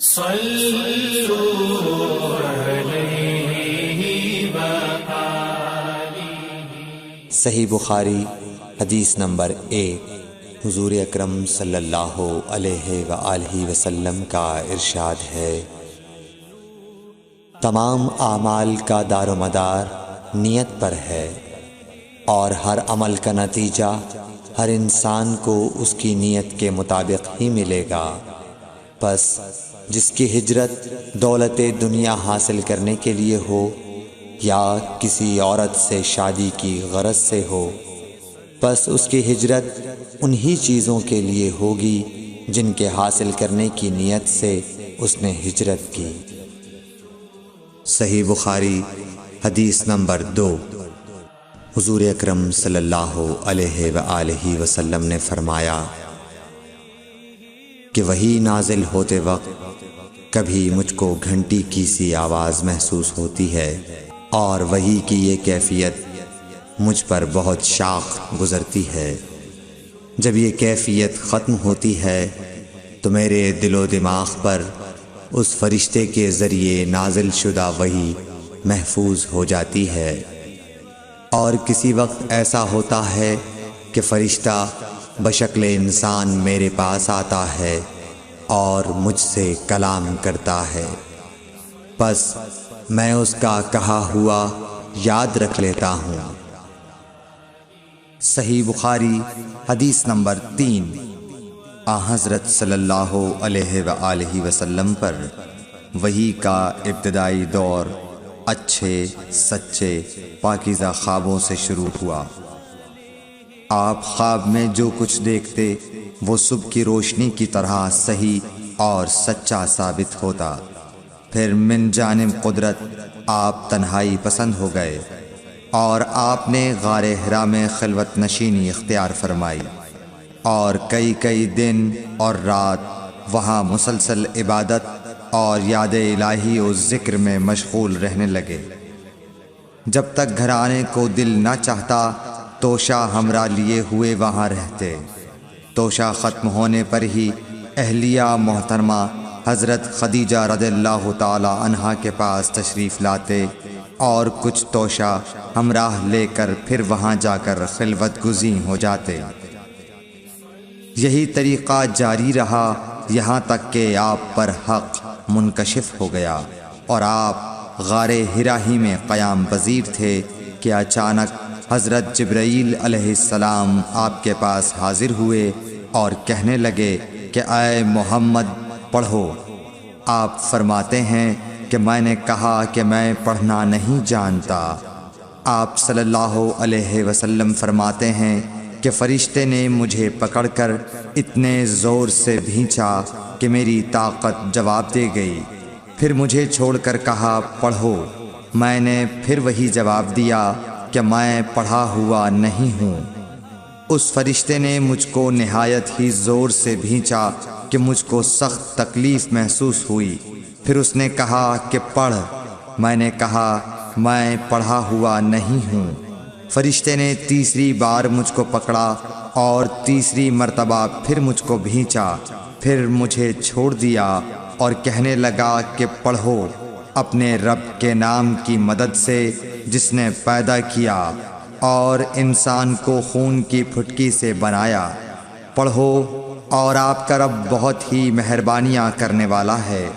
صلوا علیہ وآلہ۔ صحیح بخاری حدیث نمبر 1۔ حضور اکرم صلی اللہ علیہ وآلہ وسلم کا ارشاد ہے، تمام اعمال کا دار و مدار نیت پر ہے، اور ہر عمل کا نتیجہ ہر انسان کو اس کی نیت کے مطابق ہی ملے گا۔ پس جس کی ہجرت دولت دنیا حاصل کرنے کے لیے ہو یا کسی عورت سے شادی کی غرض سے ہو، پس اس کی ہجرت انہی چیزوں کے لیے ہوگی جن کے حاصل کرنے کی نیت سے اس نے ہجرت کی۔ صحیح بخاری حدیث نمبر 2۔ حضور اکرم صلی اللہ علیہ وآلہ وسلم نے فرمایا کہ وحی نازل ہوتے وقت کبھی مجھ کو گھنٹی کی سی آواز محسوس ہوتی ہے، اور وحی کی یہ کیفیت مجھ پر بہت شاخ گزرتی ہے۔ جب یہ کیفیت ختم ہوتی ہے تو میرے دل و دماغ پر اس فرشتے کے ذریعے نازل شدہ وحی محفوظ ہو جاتی ہے، اور کسی وقت ایسا ہوتا ہے کہ فرشتہ بشکل انسان میرے پاس آتا ہے اور مجھ سے کلام کرتا ہے، پس میں اس کا کہا ہوا یاد رکھ لیتا ہوں۔ صحیح بخاری حدیث نمبر 3۔ حضرت صلی اللہ علیہ وآلہ وسلم پر وحی کا ابتدائی دور اچھے سچے پاکیزہ خوابوں سے شروع ہوا۔ آپ خواب میں جو کچھ دیکھتے وہ صبح کی روشنی کی طرح صحیح اور سچا ثابت ہوتا۔ پھر من جانب قدرت آپ تنہائی پسند ہو گئے، اور آپ نے غار حرا میں خلوت نشینی اختیار فرمائی، اور کئی دن اور رات وہاں مسلسل عبادت اور یاد الہی و ذکر میں مشغول رہنے لگے۔ جب تک گھر آنے کو دل نہ چاہتا توشہ ہمراہ لیے ہوئے وہاں رہتے۔ توشہ ختم ہونے پر ہی اہلیہ محترمہ حضرت خدیجہ رضی اللہ تعالی عنہا کے پاس تشریف لاتے، اور کچھ توشہ ہمراہ لے کر پھر وہاں جا کر خلوت گزین ہو جاتے۔ یہی طریقہ جاری رہا یہاں تک کہ آپ پر حق منکشف ہو گیا، اور آپ غار حرا ہی میں قیام پذیر تھے کہ اچانک حضرت جبرائیل علیہ السلام آپ کے پاس حاضر ہوئے اور کہنے لگے کہ اے محمد پڑھو۔ آپ فرماتے ہیں کہ میں نے کہا کہ میں پڑھنا نہیں جانتا۔ آپ صلی اللہ علیہ وسلم فرماتے ہیں کہ فرشتے نے مجھے پکڑ کر اتنے زور سے بھینچا کہ میری طاقت جواب دے گئی، پھر مجھے چھوڑ کر کہا پڑھو۔ میں نے پھر وہی جواب دیا کہ میں پڑھا ہوا نہیں ہوں۔ اس فرشتے نے مجھ کو نہایت ہی زور سے بھینچا کہ مجھ کو سخت تکلیف محسوس ہوئی، پھر اس نے کہا کہ پڑھ۔ میں نے کہا میں پڑھا ہوا نہیں ہوں۔ فرشتے نے تیسری بار مجھ کو پکڑا اور تیسری مرتبہ پھر مجھ کو بھینچا، پھر مجھے چھوڑ دیا اور کہنے لگا کہ پڑھو اپنے رب کے نام کی مدد سے جس نے پیدا کیا اور انسان کو خون کی پھٹکی سے بنایا۔ پڑھو اور آپ کا رب بہت ہی مہربانیاں کرنے والا ہے۔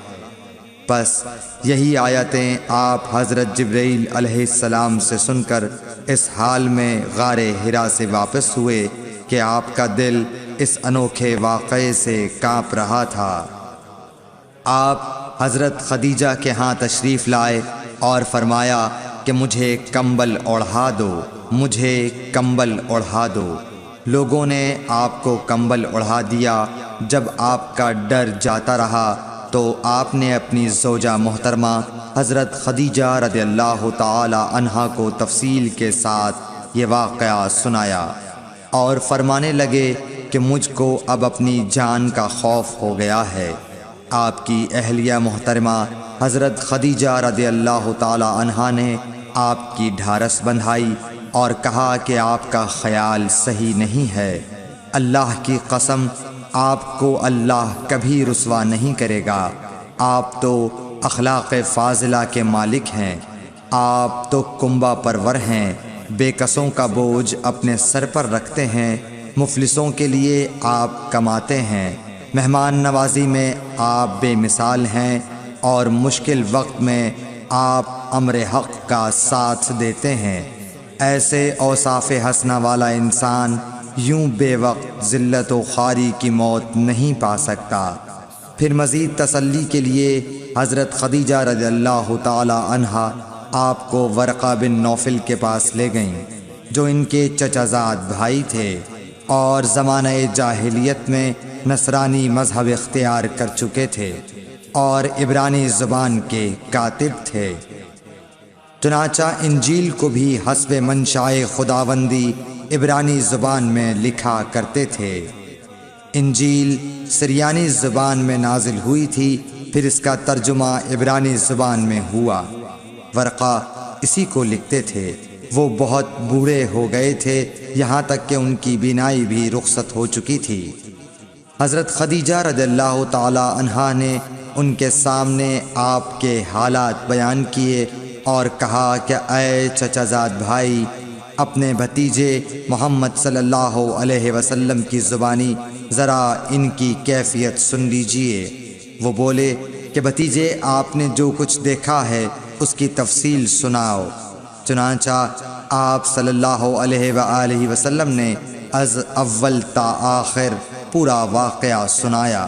پس یہی آیتیں آپ حضرت جبرائیل علیہ السلام سے سن کر اس حال میں غار حرا سے واپس ہوئے کہ آپ کا دل اس انوکھے واقعے سے کانپ رہا تھا۔ آپ حضرت خدیجہ کے ہاں تشریف لائے اور فرمایا کہ مجھے کمبل اوڑھا دو، مجھے کمبل اوڑھا دو۔ لوگوں نے آپ کو کمبل اوڑھا دیا۔ جب آپ کا ڈر جاتا رہا تو آپ نے اپنی زوجہ محترمہ حضرت خدیجہ رضی اللہ تعالی عنہا کو تفصیل کے ساتھ یہ واقعہ سنایا، اور فرمانے لگے کہ مجھ کو اب اپنی جان کا خوف ہو گیا ہے۔ آپ کی اہلیہ محترمہ حضرت خدیجہ رضی اللہ تعالی عنہا نے آپ کی ڈھارس بندھائی اور کہا کہ آپ کا خیال صحیح نہیں ہے، اللہ کی قسم آپ کو اللہ کبھی رسوا نہیں کرے گا۔ آپ تو اخلاق فاضلہ کے مالک ہیں، آپ تو کنبہ پرور ہیں، بے کسوں کا بوجھ اپنے سر پر رکھتے ہیں، مفلسوں کے لیے آپ کماتے ہیں، مہمان نوازی میں آپ بے مثال ہیں، اور مشکل وقت میں آپ امر حق کا ساتھ دیتے ہیں۔ ایسے اوصاف حسنہ والا انسان یوں بے وقت ذلت و خواری کی موت نہیں پا سکتا۔ پھر مزید تسلی کے لیے حضرت خدیجہ رضی اللہ تعالی عنہا آپ کو ورقہ بن نوفل کے پاس لے گئیں، جو ان کے چچا زاد بھائی تھے اور زمانہ جاہلیت میں نصرانی مذہب اختیار کر چکے تھے اور عبرانی زبان کے کاتب تھے۔ چنانچہ انجیل کو بھی حسب منشائے خداوندی عبرانی زبان میں لکھا کرتے تھے۔ انجیل سریانی زبان میں نازل ہوئی تھی، پھر اس کا ترجمہ عبرانی زبان میں ہوا۔ ورقہ اسی کو لکھتے تھے۔ وہ بہت بوڑھے ہو گئے تھے، یہاں تک کہ ان کی بینائی بھی رخصت ہو چکی تھی۔ حضرت خدیجہ رضی اللہ تعالی عنہا نے ان کے سامنے آپ کے حالات بیان کیے اور کہا کہ اے چچا زاد بھائی، اپنے بھتیجے محمد صلی اللہ علیہ وسلم کی زبانی ذرا ان کی کیفیت سن لیجئے۔ وہ بولے کہ بھتیجے، آپ نے جو کچھ دیکھا ہے اس کی تفصیل سناؤ۔ چنانچہ آپ صلی اللہ علیہ وآلہ وسلم نے از اول تا آخر پورا واقعہ سنایا،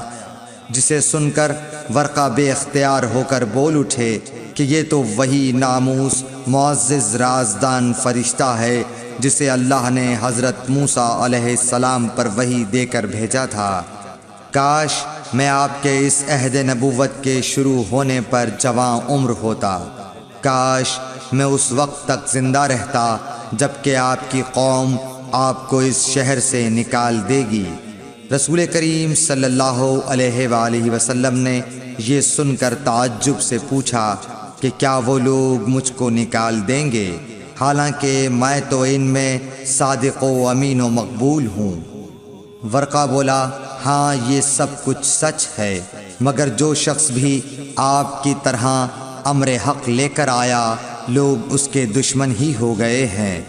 جسے سن کر ورقہ بے اختیار ہو کر بول اٹھے کہ یہ تو وہی ناموس معزز رازدان فرشتہ ہے جسے اللہ نے حضرت موسیٰ علیہ السلام پر وحی دے کر بھیجا تھا۔ کاش میں آپ کے اس عہد نبوت کے شروع ہونے پر جواں عمر ہوتا، کاش میں اس وقت تک زندہ رہتا جب کہ آپ کی قوم آپ کو اس شہر سے نکال دے گی۔ رسول کریم صلی اللہ علیہ وآلہ وسلم نے یہ سن کر تعجب سے پوچھا کہ کیا وہ لوگ مجھ کو نکال دیں گے، حالانکہ میں تو ان میں صادق و امین و مقبول ہوں۔ ورقہ بولا، ہاں یہ سب کچھ سچ ہے، مگر جو شخص بھی آپ کی طرح امر حق لے کر آیا لوگ اس کے دشمن ہی ہو گئے ہیں۔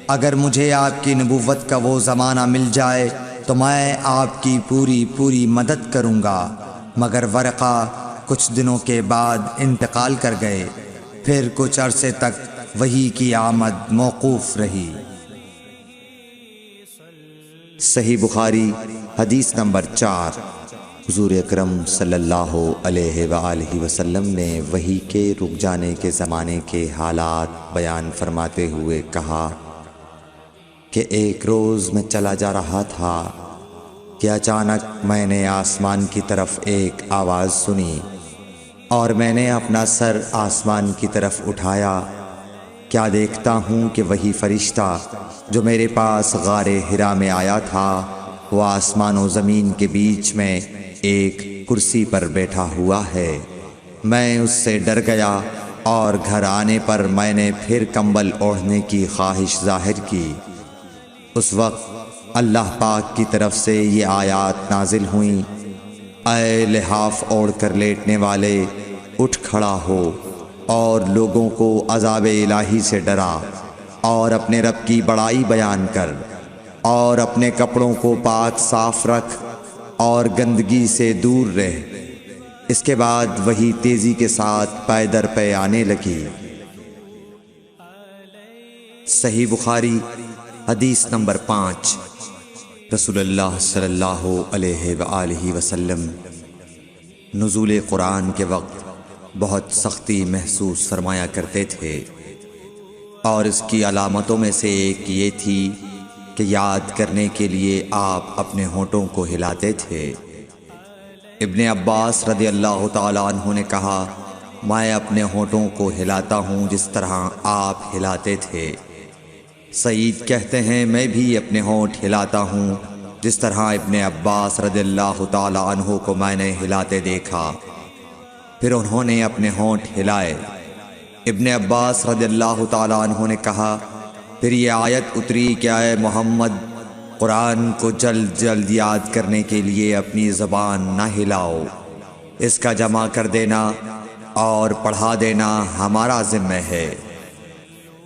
اگر مجھے آپ کی نبوت کا وہ زمانہ مل جائے تو میں آپ کی پوری مدد کروں گا، مگر ورقہ کچھ دنوں کے بعد انتقال کر گئے، پھر کچھ عرصے تک وحی کی آمد موقوف رہی۔ صحیح بخاری حدیث نمبر 4۔ حضور اکرم صلی اللہ علیہ وآلہ وسلم نے وحی کے رک جانے کے زمانے کے حالات بیان فرماتے ہوئے کہا کہ ایک روز میں چلا جا رہا تھا کہ اچانک میں نے آسمان کی طرف ایک آواز سنی اور میں نے اپنا سر آسمان کی طرف اٹھایا۔ کیا دیکھتا ہوں کہ وہی فرشتہ جو میرے پاس غار حرا میں آیا تھا وہ آسمان و زمین کے بیچ میں ایک کرسی پر بیٹھا ہوا ہے۔ میں اس سے ڈر گیا اور گھر آنے پر میں نے پھر کمبل اوڑھنے کی خواہش ظاہر کی۔ اس وقت اللہ پاک کی طرف سے یہ آیات نازل ہوئیں، اے لحاف اوڑھ کر لیٹنے والے، اٹھ کھڑا ہو اور لوگوں کو عذاب الہی سے ڈرا، اور اپنے رب کی بڑائی بیان کر، اور اپنے کپڑوں کو پاک صاف رکھ اور گندگی سے دور رہ۔ اس کے بعد وہی تیزی کے ساتھ پے در پے آنے لگی۔ صحیح بخاری حدیث نمبر 5۔ رسول اللہ صلی اللہ علیہ وآلہ وسلم نزول قرآن کے وقت بہت سختی محسوس فرمایا کرتے تھے، اور اس کی علامتوں میں سے ایک یہ تھی کہ یاد کرنے کے لیے آپ اپنے ہونٹوں کو ہلاتے تھے۔ ابن عباس رضی اللہ تعالیٰ عنہ نے کہا، میں اپنے ہونٹوں کو ہلاتا ہوں جس طرح آپ ہلاتے تھے۔ سعید کہتے ہیں، میں بھی اپنے ہونٹ ہلاتا ہوں جس طرح ابن عباس رضی اللہ تعالیٰ عنہ کو میں نے ہلاتے دیکھا۔ پھر انہوں نے اپنے ہونٹ ہلائے۔ ابن عباس رضی اللہ تعالیٰ عنہ نے کہا، پھر یہ آیت اتری کہ اے محمد، قرآن کو جلد جلد یاد کرنے کے لیے اپنی زبان نہ ہلاؤ۔ اس کا جمع کر دینا اور پڑھا دینا ہمارا ذمہ ہے۔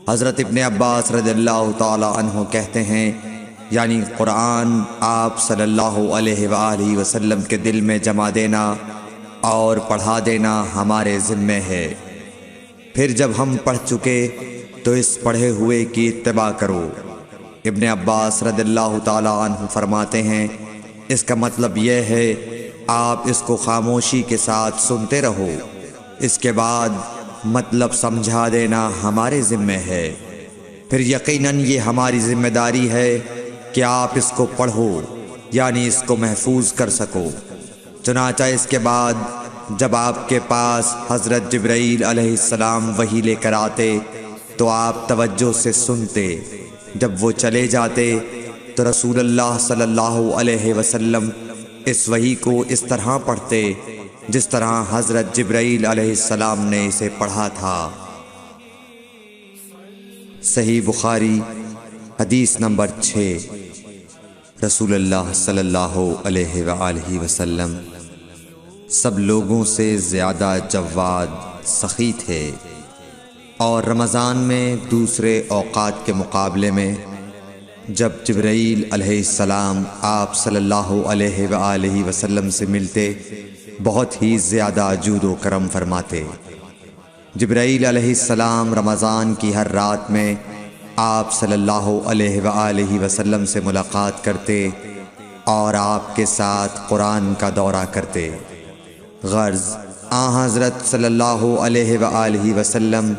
حضرت ابن عباس رضی اللہ تعالی عنہ کہتے ہیں، یعنی قرآن آپ صلی اللہ علیہ وآلہ وسلم کے دل میں جمع دینا اور پڑھا دینا ہمارے ذمہ ہے۔ پھر جب ہم پڑھ چکے تو اس پڑھے ہوئے کی اتباع کرو۔ ابن عباس رضی اللہ تعالی عنہ فرماتے ہیں، اس کا مطلب یہ ہے آپ اس کو خاموشی کے ساتھ سنتے رہو، اس کے بعد مطلب سمجھا دینا ہمارے ذمہ ہے۔ پھر یقیناً یہ ہماری ذمہ داری ہے کہ آپ اس کو پڑھو، یعنی اس کو محفوظ کر سکو۔ چنانچہ اس کے بعد جب آپ کے پاس حضرت جبرائیل علیہ السلام وحی لے کر آتے تو آپ توجہ سے سنتے، جب وہ چلے جاتے تو رسول اللہ صلی اللہ علیہ وسلم اس وحی کو اس طرح پڑھتے جس طرح حضرت جبرائیل علیہ السلام نے اسے پڑھا تھا۔ صحیح بخاری حدیث نمبر 6۔ رسول اللہ صلی اللہ علیہ وآلہ وسلم سب لوگوں سے زیادہ جواد سخی تھے، اور رمضان میں دوسرے اوقات کے مقابلے میں جب جبرائیل علیہ السلام آپ صلی اللہ علیہ وآلہ وسلم سے ملتے بہت ہی زیادہ جود و کرم فرماتے۔ جبرائیل علیہ السلام رمضان کی ہر رات میں آپ صلی اللہ علیہ وآلہ وسلم سے ملاقات کرتے اور آپ کے ساتھ قرآن کا دورہ کرتے۔ غرض حضرت صلی اللہ علیہ وآلہ وسلم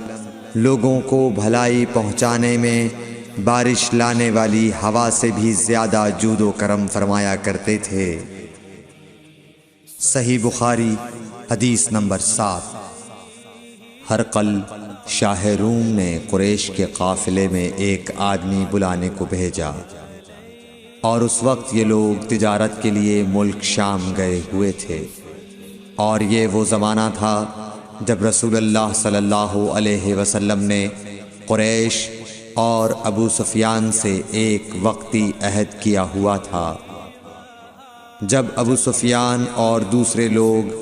لوگوں کو بھلائی پہنچانے میں بارش لانے والی ہوا سے بھی زیادہ جود و کرم فرمایا کرتے تھے۔ صحیح بخاری حدیث نمبر 7۔ ہرقل شاہ روم نے قریش کے قافلے میں ایک آدمی بلانے کو بھیجا، اور اس وقت یہ لوگ تجارت کے لیے ملک شام گئے ہوئے تھے، اور یہ وہ زمانہ تھا جب رسول اللہ صلی اللہ علیہ وسلم نے قریش اور ابو سفیان سے ایک وقتی عہد کیا ہوا تھا۔ جب ابو سفیان اور دوسرے لوگ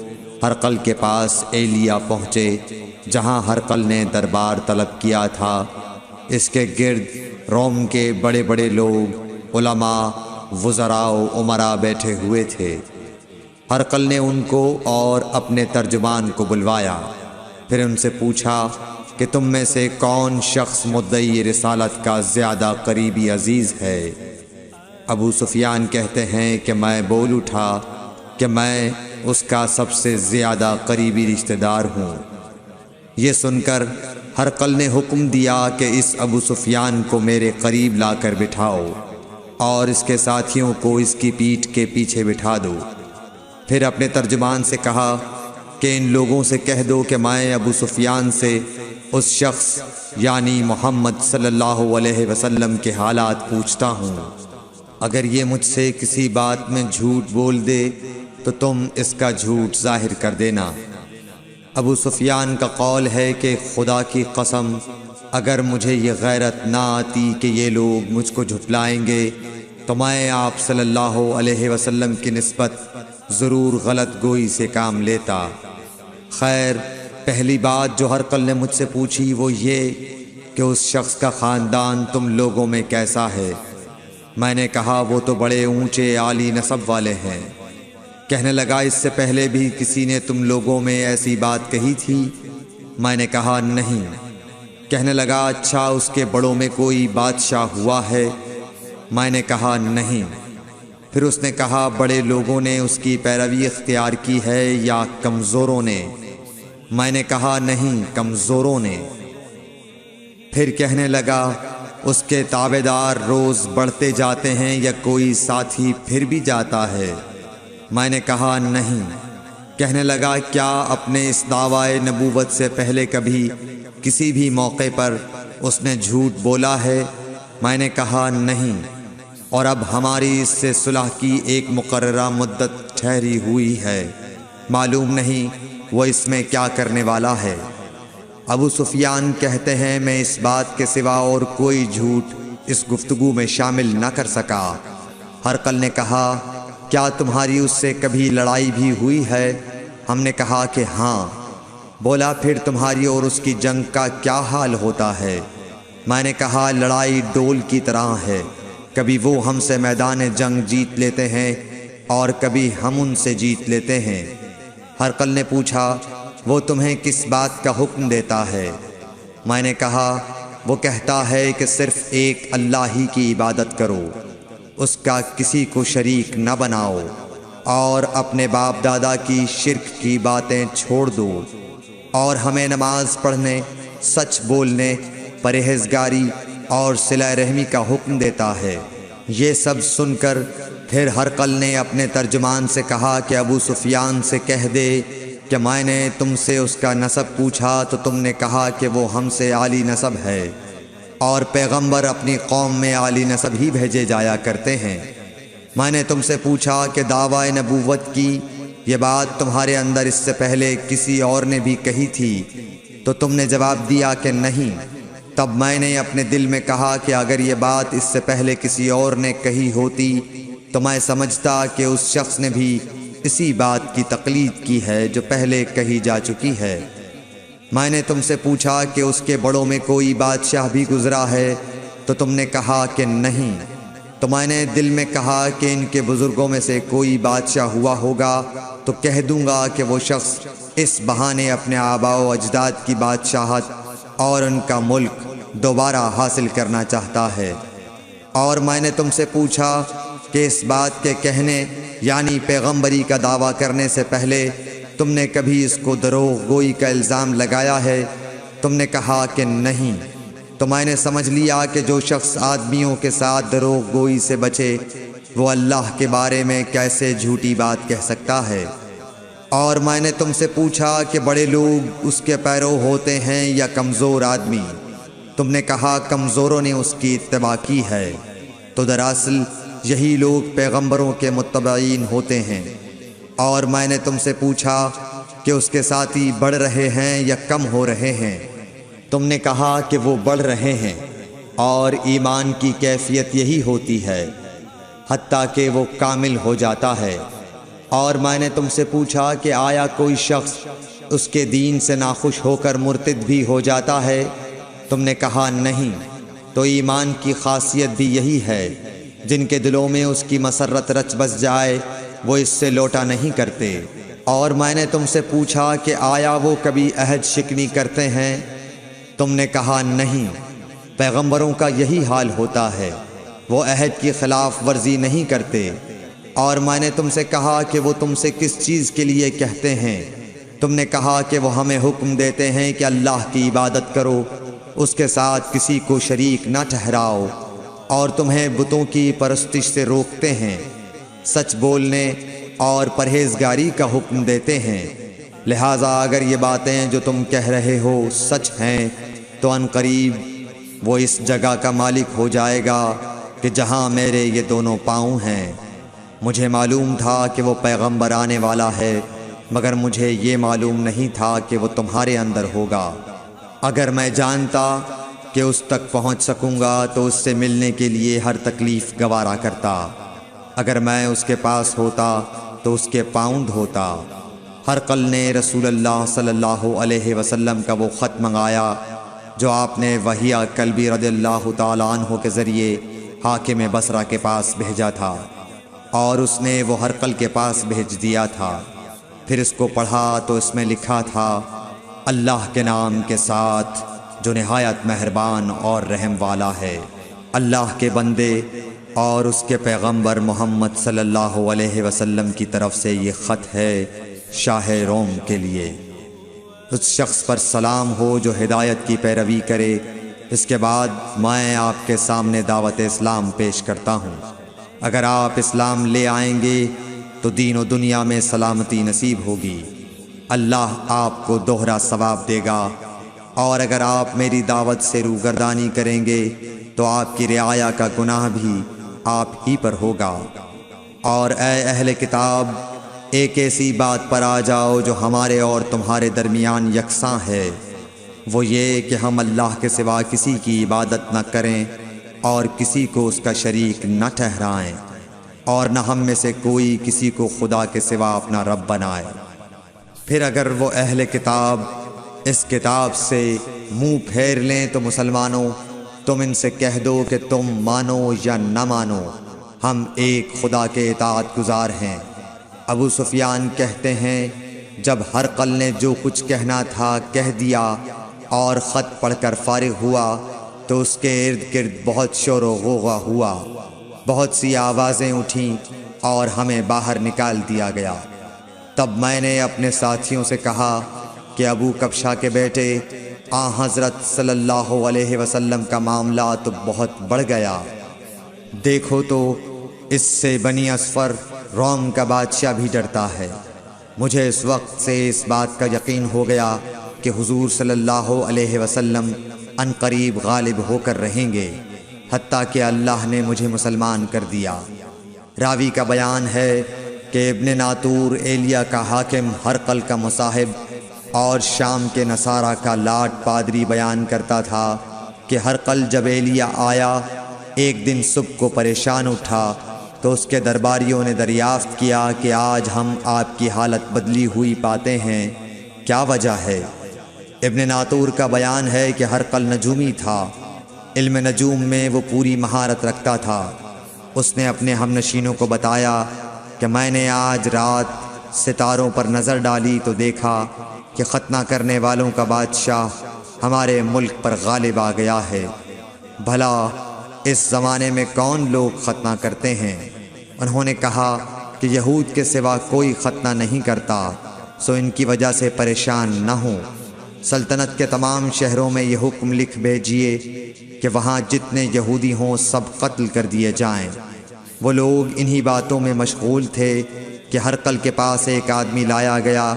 ہرقل کے پاس ایلیا پہنچے جہاں ہرقل نے دربار طلب کیا تھا، اس کے گرد روم کے بڑے بڑے لوگ، علماء، وزراء و امراء بیٹھے ہوئے تھے۔ ہرقل نے ان کو اور اپنے ترجمان کو بلوایا، پھر ان سے پوچھا کہ تم میں سے کون شخص مدعی رسالت کا زیادہ قریبی عزیز ہے؟ ابو سفیان کہتے ہیں کہ میں بول اٹھا کہ میں اس کا سب سے زیادہ قریبی رشتہ دار ہوں۔ یہ سن کر ہرقل نے حکم دیا کہ اس ابو سفیان کو میرے قریب لا کر بٹھاؤ اور اس کے ساتھیوں کو اس کی پیٹھ کے پیچھے بٹھا دو۔ پھر اپنے ترجمان سے کہا کہ ان لوگوں سے کہہ دو کہ میں ابو سفیان سے اس شخص یعنی محمد صلی اللہ علیہ وسلم کے حالات پوچھتا ہوں، اگر یہ مجھ سے کسی بات میں جھوٹ بول دے تو تم اس کا جھوٹ ظاہر کر دینا۔ ابو سفیان کا قول ہے کہ خدا کی قسم اگر مجھے یہ غیرت نہ آتی کہ یہ لوگ مجھ کو جھٹلائیں گے تو میں آپ صلی اللہ علیہ وسلم کی نسبت ضرور غلط گوئی سے کام لیتا۔ خیر، پہلی بات جو ہرقل نے مجھ سے پوچھی وہ یہ کہ اس شخص کا خاندان تم لوگوں میں کیسا ہے؟ میں نے کہا وہ تو بڑے اونچے عالی نسب والے ہیں۔ کہنے لگا اس سے پہلے بھی کسی نے تم لوگوں میں ایسی بات کہی تھی؟ میں نے کہا نہیں۔ کہنے لگا اچھا اس کے بڑوں میں کوئی بادشاہ ہوا ہے؟ میں نے کہا نہیں۔ پھر اس نے کہا بڑے لوگوں نے اس کی پیروی اختیار کی ہے یا کمزوروں نے؟ میں نے کہا نہیں، کمزوروں نے۔ پھر کہنے لگا اس کے تابعدار روز بڑھتے جاتے ہیں یا کوئی ساتھی پھر بھی جاتا ہے؟ میں نے کہا نہیں۔ کہنے لگا کیا اپنے اس دعوی نبوت سے پہلے کبھی کسی بھی موقع پر اس نے جھوٹ بولا ہے؟ میں نے کہا نہیں، اور اب ہماری اس سے صلح کی ایک مقررہ مدت ٹھہری ہوئی ہے، معلوم نہیں وہ اس میں کیا کرنے والا ہے۔ ابو سفیان کہتے ہیں میں اس بات کے سوا اور کوئی جھوٹ اس گفتگو میں شامل نہ کر سکا۔ ہرقل نے کہا کیا تمہاری اس سے کبھی لڑائی بھی ہوئی ہے؟ ہم نے کہا کہ ہاں۔ بولا پھر تمہاری اور اس کی جنگ کا کیا حال ہوتا ہے؟ میں نے کہا لڑائی ڈول کی طرح ہے، کبھی وہ ہم سے میدان جنگ جیت لیتے ہیں اور کبھی ہم ان سے جیت لیتے ہیں۔ ہرقل نے پوچھا وہ تمہیں کس بات کا حکم دیتا ہے؟ میں نے کہا وہ کہتا ہے کہ صرف ایک اللہ ہی کی عبادت کرو، اس کا کسی کو شریک نہ بناؤ، اور اپنے باپ دادا کی شرک کی باتیں چھوڑ دو، اور ہمیں نماز پڑھنے، سچ بولنے، پرہیزگاری اور صلہ رحمی کا حکم دیتا ہے۔ یہ سب سن کر پھر ہرقل نے اپنے ترجمان سے کہا کہ ابو سفیان سے کہہ دے کہ میں نے تم سے اس کا نسب پوچھا تو تم نے کہا کہ وہ ہم سے عالی نسب ہے، اور پیغمبر اپنی قوم میں عالی نسب ہی بھیجے جایا کرتے ہیں۔ میں نے تم سے پوچھا کہ دعوی نبوت کی یہ بات تمہارے اندر اس سے پہلے کسی اور نے بھی کہی تھی؟ تو تم نے جواب دیا کہ نہیں۔ تب میں نے اپنے دل میں کہا کہ اگر یہ بات اس سے پہلے کسی اور نے کہی ہوتی تو میں سمجھتا کہ اس شخص نے بھی اسی بات کی تقلید کی ہے جو پہلے کہی جا چکی ہے۔ میں نے تم سے پوچھا کہ اس کے بڑوں میں کوئی بادشاہ بھی گزرا ہے تو تم نے کہا کہ نہیں۔ تو میں نے دل میں کہا کہ ان کے بزرگوں میں سے کوئی بادشاہ ہوا ہوگا تو کہہ دوں گا کہ وہ شخص اس بہانے اپنے آباء و اجداد کی بادشاہت اور ان کا ملک دوبارہ حاصل کرنا چاہتا ہے۔ اور میں نے تم سے پوچھا کہ اس بات کے کہنے یعنی پیغمبری کا دعویٰ کرنے سے پہلے تم نے کبھی اس کو دروغ گوئی کا الزام لگایا ہے؟ تم نے کہا کہ نہیں۔ تو میں نے سمجھ لیا کہ جو شخص آدمیوں کے ساتھ دروغ گوئی سے بچے وہ اللہ کے بارے میں کیسے جھوٹی بات کہہ سکتا ہے۔ اور میں نے تم سے پوچھا کہ بڑے لوگ اس کے پیرو ہوتے ہیں یا کمزور آدمی؟ تم نے کہا کمزوروں نے اس کی اتباع کی ہے۔ تو دراصل یہی لوگ پیغمبروں کے متبعین ہوتے ہیں۔ اور میں نے تم سے پوچھا کہ اس کے ساتھی بڑھ رہے ہیں یا کم ہو رہے ہیں؟ تم نے کہا کہ وہ بڑھ رہے ہیں، اور ایمان کی کیفیت یہی ہوتی ہے حتیٰ کہ وہ کامل ہو جاتا ہے۔ اور میں نے تم سے پوچھا کہ آیا کوئی شخص اس کے دین سے ناخوش ہو کر مرتد بھی ہو جاتا ہے؟ تم نے کہا نہیں۔ تو ایمان کی خاصیت بھی یہی ہے، جن کے دلوں میں اس کی مسرت رچ بس جائے وہ اس سے لوٹا نہیں کرتے۔ اور میں نے تم سے پوچھا کہ آیا وہ کبھی عہد شکنی کرتے ہیں؟ تم نے کہا نہیں۔ پیغمبروں کا یہی حال ہوتا ہے، وہ عہد کی خلاف ورزی نہیں کرتے۔ اور میں نے تم سے کہا کہ وہ تم سے کس چیز کے لیے کہتے ہیں؟ تم نے کہا کہ وہ ہمیں حکم دیتے ہیں کہ اللہ کی عبادت کرو، اس کے ساتھ کسی کو شریک نہ ٹھہراؤ، اور تمہیں بتوں کی پرستش سے روکتے ہیں، سچ بولنے اور پرہیزگاری کا حکم دیتے ہیں۔ لہٰذا اگر یہ باتیں جو تم کہہ رہے ہو سچ ہیں تو ان قریب وہ اس جگہ کا مالک ہو جائے گا کہ جہاں میرے یہ دونوں پاؤں ہیں۔ مجھے معلوم تھا کہ وہ پیغمبر آنے والا ہے، مگر مجھے یہ معلوم نہیں تھا کہ وہ تمہارے اندر ہوگا۔ اگر میں جانتا کہ اس تک پہنچ سکوں گا تو اس سے ملنے کے لیے ہر تکلیف گوارا کرتا۔ اگر میں اس کے پاس ہوتا تو اس کے پاؤں دھوتا۔ ہرقل نے رسول اللہ صلی اللہ علیہ وسلم کا وہ خط منگایا جو آپ نے وحیہ کلبی رضی اللہ تعالیٰ عنہ کے ذریعے حاکم بصرہ کے پاس بھیجا تھا، اور اس نے وہ ہرقل کے پاس بھیج دیا تھا۔ پھر اس کو پڑھا تو اس میں لکھا تھا، اللہ کے نام کے ساتھ جو نہایت مہربان اور رحم والا ہے۔ اللہ کے بندے اور اس کے پیغمبر محمد صلی اللہ علیہ وسلم کی طرف سے یہ خط ہے شاہ روم کے لیے۔ اس شخص پر سلام ہو جو ہدایت کی پیروی کرے۔ اس کے بعد میں آپ کے سامنے دعوت اسلام پیش کرتا ہوں۔ اگر آپ اسلام لے آئیں گے تو دین و دنیا میں سلامتی نصیب ہوگی، اللہ آپ کو دوہرا ثواب دے گا، اور اگر آپ میری دعوت سے روگردانی کریں گے تو آپ کی رعایا کا گناہ بھی آپ ہی پر ہوگا۔ اور اے اہل کتاب، ایک ایسی بات پر آ جاؤ جو ہمارے اور تمہارے درمیان یکساں ہے، وہ یہ کہ ہم اللہ کے سوا کسی کی عبادت نہ کریں اور کسی کو اس کا شریک نہ ٹھہرائیں، اور نہ ہم میں سے کوئی کسی کو خدا کے سوا اپنا رب بنائے۔ پھر اگر وہ اہل کتاب اس کتاب سے منہ پھیر لیں تو مسلمانوں تم ان سے کہہ دو کہ تم مانو یا نہ مانو، ہم ایک خدا کے اطاعت گزار ہیں۔ ابو سفیان کہتے ہیں جب ہرقل نے جو کچھ کہنا تھا کہہ دیا اور خط پڑھ کر فارغ ہوا تو اس کے ارد گرد بہت شور و غوغا ہوا، بہت سی آوازیں اٹھیں اور ہمیں باہر نکال دیا گیا۔ تب میں نے اپنے ساتھیوں سے کہا کہ ابو کبشہ کے بیٹے حضرت صلی اللہ علیہ وسلم کا معاملہ تو بہت بڑھ گیا، دیکھو تو اس سے بنی اصفر روم کا بادشاہ بھی ڈرتا ہے۔ مجھے اس وقت سے اس بات کا یقین ہو گیا کہ حضور صلی اللہ علیہ وسلم ان قریب غالب ہو کر رہیں گے، حتیٰ کہ اللہ نے مجھے مسلمان کر دیا۔ راوی کا بیان ہے کہ ابن ناطور ایلیا کا حاکم ہرقل کا مصاحب اور شام کے نصارہ کا لاٹ پادری بیان کرتا تھا کہ ہرقل جب ایلیا آیا ایک دن صبح کو پریشان اٹھا تو اس کے درباریوں نے دریافت کیا کہ آج ہم آپ کی حالت بدلی ہوئی پاتے ہیں، کیا وجہ ہے؟ ابن ناطور کا بیان ہے کہ ہرقل نجومی تھا، علم نجوم میں وہ پوری مہارت رکھتا تھا۔ اس نے اپنے ہم نشینوں کو بتایا کہ میں نے آج رات ستاروں پر نظر ڈالی تو دیکھا کہ ختنہ کرنے والوں کا بادشاہ ہمارے ملک پر غالب آ گیا ہے۔ بھلا اس زمانے میں کون لوگ ختنہ کرتے ہیں؟ انہوں نے کہا کہ یہود کے سوا کوئی ختنہ نہیں کرتا، سو ان کی وجہ سے پریشان نہ ہوں۔ سلطنت کے تمام شہروں میں یہ حکم لکھ بھیجیے کہ وہاں جتنے یہودی ہوں سب قتل کر دیے جائیں۔ وہ لوگ انہی باتوں میں مشغول تھے کہ ہرقل کے پاس ایک آدمی لایا گیا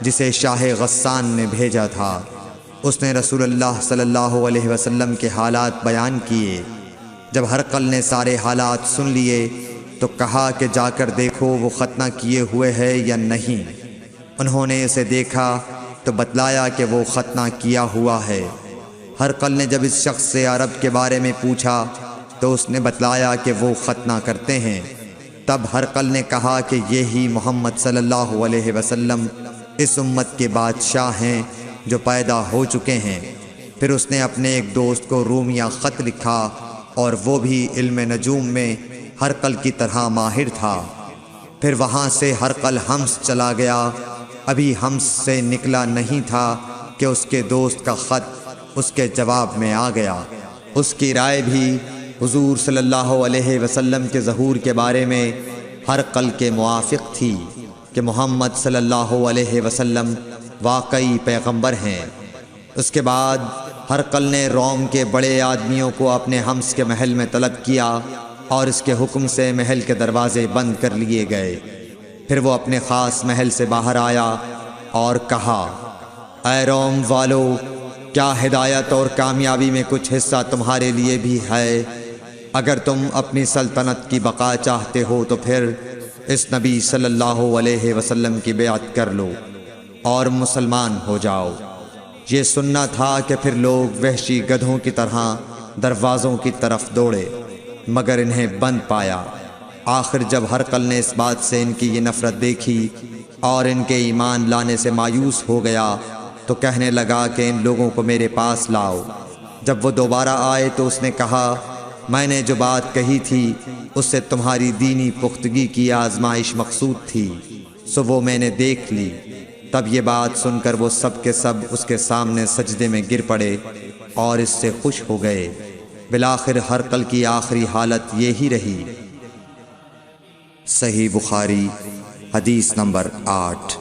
جسے شاہ غسان نے بھیجا تھا۔ اس نے رسول اللہ صلی اللہ علیہ وسلم کے حالات بیان کیے۔ جب ہرقل نے سارے حالات سن لیے تو کہا کہ جا کر دیکھو وہ ختنہ کیے ہوئے ہے یا نہیں۔ انہوں نے اسے دیکھا تو بتلایا کہ وہ ختنہ کیا ہوا ہے۔ ہرقل نے جب اس شخص سے عرب کے بارے میں پوچھا تو اس نے بتلایا کہ وہ ختنہ کرتے ہیں۔ تب ہرقل نے کہا کہ یہی محمد صلی اللہ علیہ وسلم اس امت کے بادشاہ ہیں جو پیدا ہو چکے ہیں۔ پھر اس نے اپنے ایک دوست کو رومیہ خط لکھا اور وہ بھی علم نجوم میں ہرقل کی طرح ماہر تھا۔ پھر وہاں سے ہرقل حمص چلا گیا، ابھی حمص سے نکلا نہیں تھا کہ اس کے دوست کا خط اس کے جواب میں آ گیا۔ اس کی رائے بھی حضور صلی اللہ علیہ وسلم کے ظہور کے بارے میں ہرقل کے موافق تھی کہ محمد صلی اللہ علیہ وسلم واقعی پیغمبر ہیں۔ اس کے بعد ہرقل نے روم کے بڑے آدمیوں کو اپنے حمص کے محل میں طلب کیا اور اس کے حکم سے محل کے دروازے بند کر لیے گئے۔ پھر وہ اپنے خاص محل سے باہر آیا اور کہا، اے روم والو، کیا ہدایت اور کامیابی میں کچھ حصہ تمہارے لیے بھی ہے؟ اگر تم اپنی سلطنت کی بقا چاہتے ہو تو پھر اس نبی صلی اللہ علیہ وسلم کی بیعت کر لو اور مسلمان ہو جاؤ۔ یہ سننا تھا کہ پھر لوگ وحشی گدھوں کی طرح دروازوں کی طرف دوڑے، مگر انہیں بند پایا۔ آخر جب ہرقل نے اس بات سے ان کی یہ نفرت دیکھی اور ان کے ایمان لانے سے مایوس ہو گیا تو کہنے لگا کہ ان لوگوں کو میرے پاس لاؤ۔ جب وہ دوبارہ آئے تو اس نے کہا، میں نے جو بات کہی تھی اس سے تمہاری دینی پختگی کی آزمائش مقصود تھی، سو وہ میں نے دیکھ لی۔ تب یہ بات سن کر وہ سب کے سب اس کے سامنے سجدے میں گر پڑے اور اس سے خوش ہو گئے۔ بالآخر ہرقل کی آخری حالت یہی رہی۔ صحیح بخاری حدیث نمبر 8۔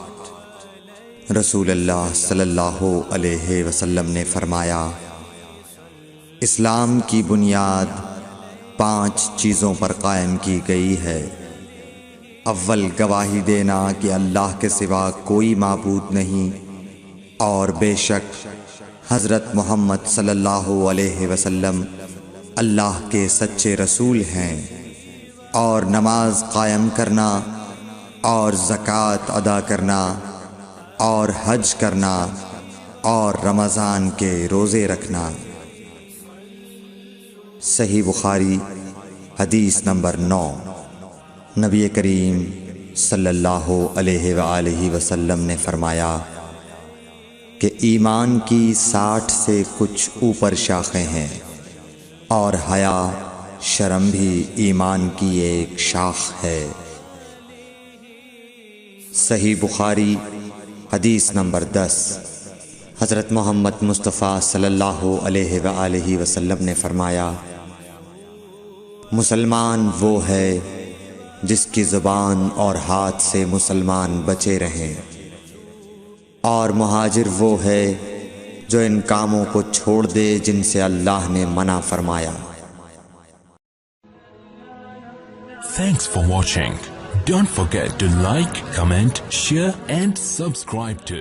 رسول اللہ صلی اللہ علیہ وسلم نے فرمایا، اسلام کی بنیاد 5 چیزوں پر قائم کی گئی ہے۔ اول گواہی دینا کہ اللہ کے سوا کوئی معبود نہیں اور بے شک حضرت محمد صلی اللہ علیہ وسلم اللہ کے سچے رسول ہیں، اور نماز قائم کرنا اور زکوٰۃ ادا کرنا اور حج کرنا اور رمضان کے روزے رکھنا۔ صحیح بخاری حدیث نمبر 9۔ نبی کریم صلی اللہ علیہ وآلہ وسلم نے فرمایا کہ ایمان کی 60 سے کچھ اوپر شاخیں ہیں، اور حیا شرم بھی ایمان کی ایک شاخ ہے۔ صحیح بخاری حدیث نمبر 10۔ حضرت محمد مصطفیٰ صلی اللہ علیہ وآلہ وسلم نے فرمایا، مسلمان وہ ہے جس کی زبان اور ہاتھ سے مسلمان بچے رہیں، اور مہاجر وہ ہے جو ان کاموں کو چھوڑ دے جن سے اللہ نے منع فرمایا۔ Thanks for watching. Don't forget to like, comment, share and subscribe to